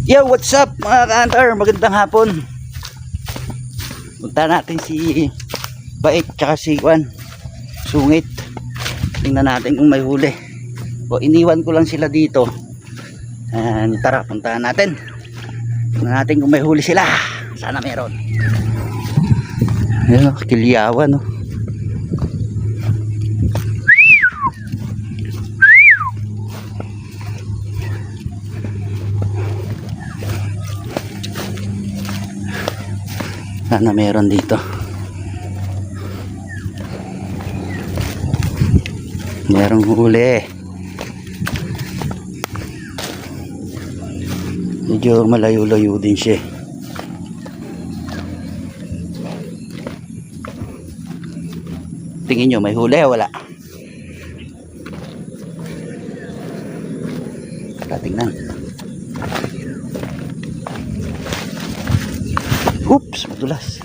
Yo, what's up mga ka-hunter? Magandang hapon. Punta natin si Bait tsaka si Juan Sungit. Tingnan natin kung may huli. O, iniwan ko lang sila dito. Tara, puntahan natin. Tingnan natin kung may huli sila. Sana meron. Ayan o, kilyawan o. Sana meron dito. Merong huli. Medyo malayo-layo din siya. Tingin nyo, may huli o wala? Tingnan. Oops, madulas.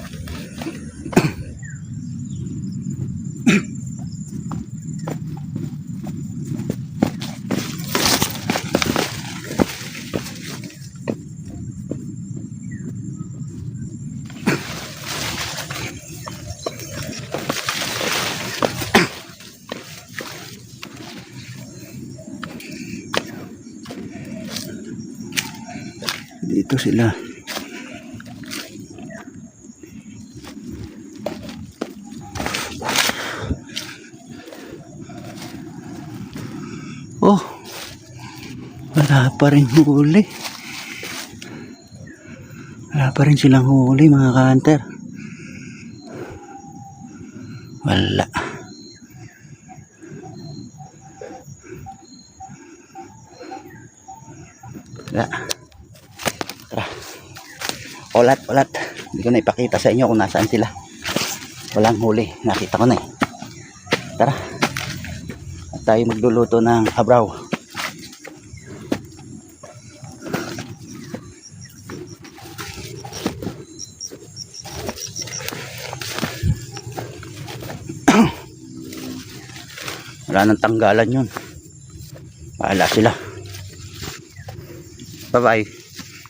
Dito sila. Oh, wala pa rin huli. Wala pa rin silang huli mga ka-hunter. Wala. Wala. Tara. Ulat. Hindi ko na ipakita sa inyo kung nasaan sila. Walang huli. Nakita ko na eh. Tara. At tayo magluluto ng abraw. Wala nang tanggalan yun. Bahala sila. Bye bye.